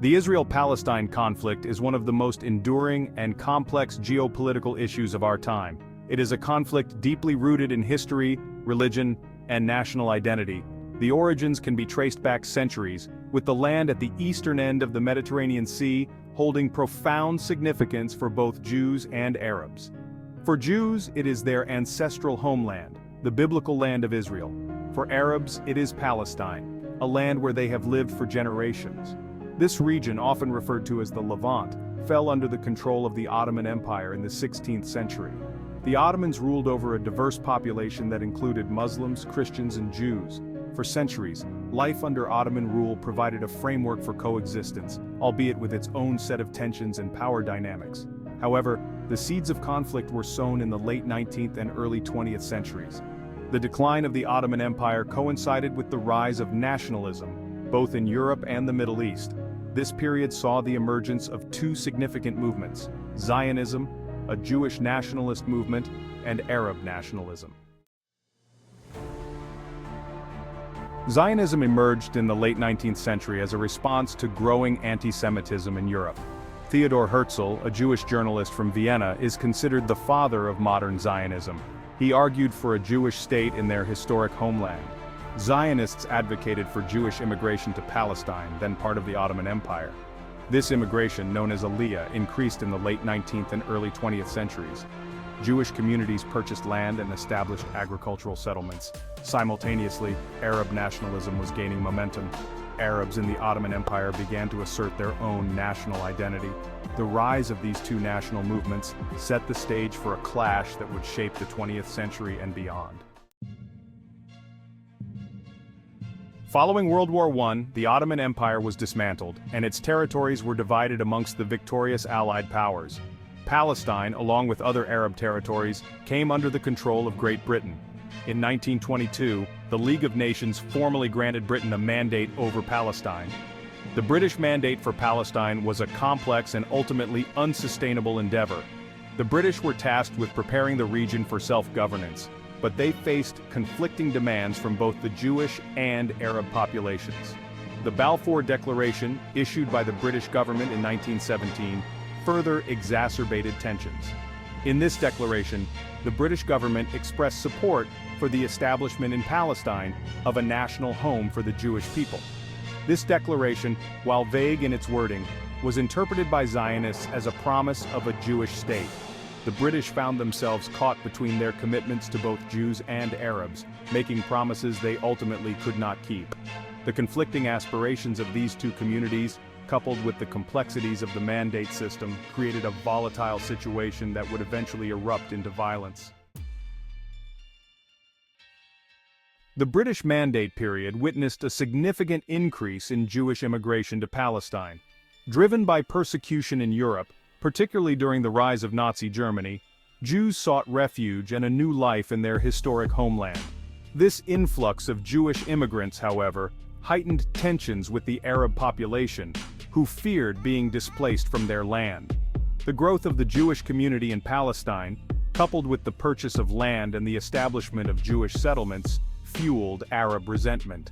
The Israel-Palestine conflict is one of the most enduring and complex geopolitical issues of our time. It is a conflict deeply rooted in history, religion, and national identity. The origins can be traced back centuries, with the land at the eastern end of the Mediterranean Sea holding profound significance for both Jews and Arabs. For Jews, it is their ancestral homeland, the biblical land of Israel. For Arabs, it is Palestine, a land where they have lived for generations. This region, often referred to as the Levant, fell under the control of the Ottoman Empire in the 16th century. The Ottomans ruled over a diverse population that included Muslims, Christians, and Jews. For centuries, life under Ottoman rule provided a framework for coexistence, albeit with its own set of tensions and power dynamics. However, the seeds of conflict were sown in the late 19th and early 20th centuries. The decline of the Ottoman Empire coincided with the rise of nationalism, both in Europe and the Middle East. This period saw the emergence of two significant movements: Zionism, a Jewish nationalist movement, and Arab nationalism. Zionism emerged in the late 19th century as a response to growing anti-Semitism in Europe. Theodor Herzl, a Jewish journalist from Vienna, is considered the father of modern Zionism. He argued for a Jewish state in their historic homeland. Zionists advocated for Jewish immigration to Palestine, then part of the Ottoman Empire. This immigration, known as Aliyah, increased in the late 19th and early 20th centuries. Jewish communities purchased land and established agricultural settlements. Simultaneously, Arab nationalism was gaining momentum. Arabs in the Ottoman Empire began to assert their own national identity. The rise of these two national movements set the stage for a clash that would shape the 20th century and beyond. Following World War I, the Ottoman Empire was dismantled, and its territories were divided amongst the victorious Allied powers. Palestine, along with other Arab territories, came under the control of Great Britain. In 1922, the League of Nations formally granted Britain a mandate over Palestine. The British mandate for Palestine was a complex and ultimately unsustainable endeavor. The British were tasked with preparing the region for self-governance, but they faced conflicting demands from both the Jewish and Arab populations. The Balfour Declaration, issued by the British government in 1917, further exacerbated tensions. In this declaration, the British government expressed support for the establishment in Palestine of a national home for the Jewish people. This declaration, while vague in its wording, was interpreted by Zionists as a promise of a Jewish state. The British found themselves caught between their commitments to both Jews and Arabs, making promises they ultimately could not keep. The conflicting aspirations of these two communities, coupled with the complexities of the mandate system, created a volatile situation that would eventually erupt into violence. The British Mandate period witnessed a significant increase in Jewish immigration to Palestine. Driven by persecution in Europe, particularly during the rise of Nazi Germany, Jews sought refuge and a new life in their historic homeland. This influx of Jewish immigrants, however, heightened tensions with the Arab population, who feared being displaced from their land. The growth of the Jewish community in Palestine, coupled with the purchase of land and the establishment of Jewish settlements, fueled Arab resentment.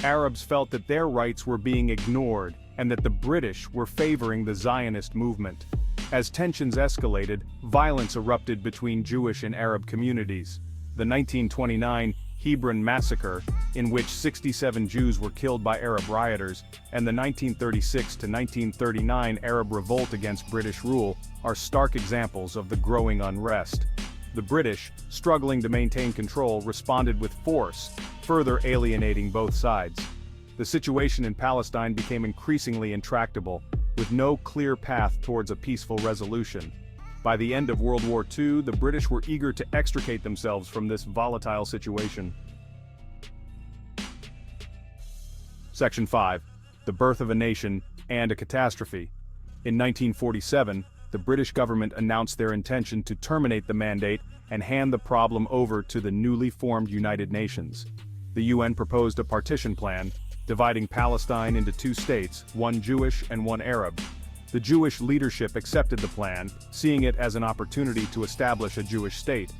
Arabs felt that their rights were being ignored and that the British were favoring the Zionist movement. As tensions escalated, violence erupted between Jewish and Arab communities. The 1929 Hebron massacre, in which 67 Jews were killed by Arab rioters, and the 1936 to 1939 Arab revolt against British rule are stark examples of the growing unrest. The British, struggling to maintain control, responded with force, further alienating both sides. The situation in Palestine became increasingly intractable, with no clear path towards a peaceful resolution. By the end of World War II, the British were eager to extricate themselves from this volatile situation. Section 5. The Birth of a Nation and a Catastrophe. In 1947, the British government announced their intention to terminate the mandate and hand the problem over to the newly formed United Nations. The UN proposed a partition plan, dividing Palestine into two states, one Jewish and one Arab. The Jewish leadership accepted the plan, seeing it as an opportunity to establish a Jewish state.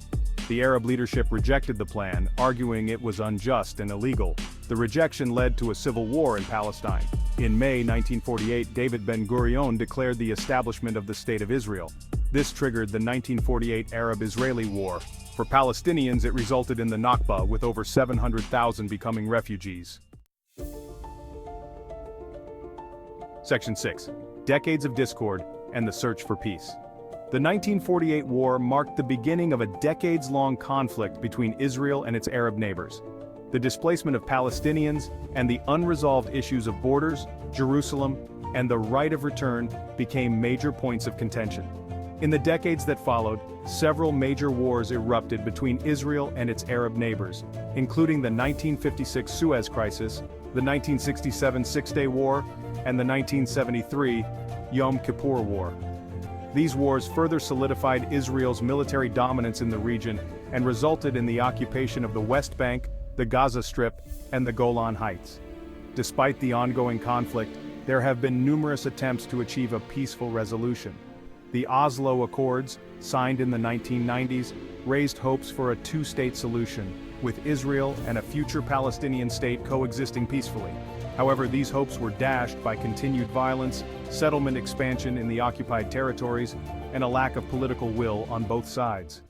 The Arab leadership rejected the plan, arguing it was unjust and illegal. The rejection led to a civil war in Palestine. In May 1948, David Ben-Gurion declared the establishment of the State of Israel. This triggered the 1948 Arab-Israeli War. For Palestinians, it resulted in the Nakba, with over 700,000 becoming refugees. Section 6. Decades of discord and the search for peace. The 1948 war marked the beginning of a decades-long conflict between Israel and its Arab neighbors. The displacement of Palestinians and the unresolved issues of borders, Jerusalem, and the right of return became major points of contention. In the decades that followed, several major wars erupted between Israel and its Arab neighbors, including the 1956 Suez Crisis, the 1967 Six-Day War, and the 1973 Yom Kippur War. These wars further solidified Israel's military dominance in the region and resulted in the occupation of the West Bank, the Gaza Strip, and the Golan Heights. Despite the ongoing conflict, there have been numerous attempts to achieve a peaceful resolution. The Oslo Accords, signed in the 1990s, raised hopes for a two-state solution, with Israel and a future Palestinian state coexisting peacefully. However, these hopes were dashed by continued violence, settlement expansion in the occupied territories, and a lack of political will on both sides.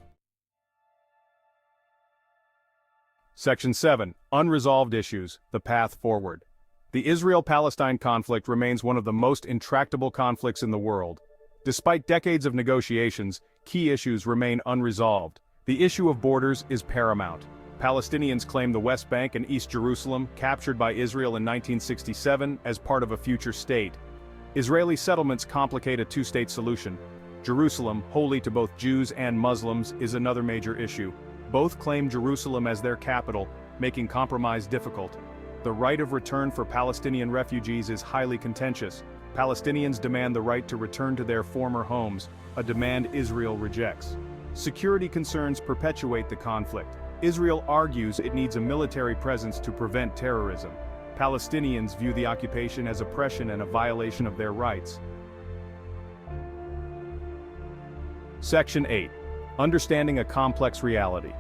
Section 7. Unresolved issues, the path forward. The Israel-Palestine conflict remains one of the most intractable conflicts in the world. Despite decades of negotiations, key issues remain unresolved. The issue of borders is paramount. Palestinians claim the West Bank and East Jerusalem, captured by Israel in 1967, as part of a future state. Israeli settlements complicate a two-state solution. Jerusalem, holy to both Jews and Muslims, is another major issue. Both claim Jerusalem as their capital, making compromise difficult. The right of return for Palestinian refugees is highly contentious. Palestinians demand the right to return to their former homes, a demand Israel rejects. Security concerns perpetuate the conflict. Israel argues it needs a military presence to prevent terrorism. Palestinians view the occupation as oppression and a violation of their rights. Section 8. Understanding a complex reality.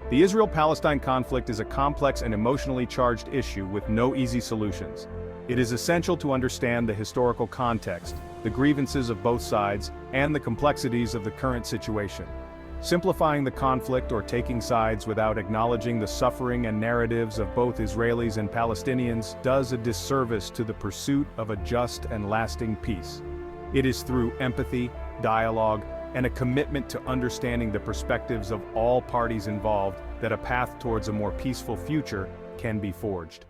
The Israel-Palestine conflict is a complex and emotionally charged issue with no easy solutions. It is essential to understand the historical context, the grievances of both sides, and the complexities of the current situation. Simplifying the conflict or taking sides without acknowledging the suffering and narratives of both Israelis and Palestinians does a disservice to the pursuit of a just and lasting peace. It is through empathy, dialogue, and a commitment to understanding the perspectives of all parties involved that a path towards a more peaceful future can be forged.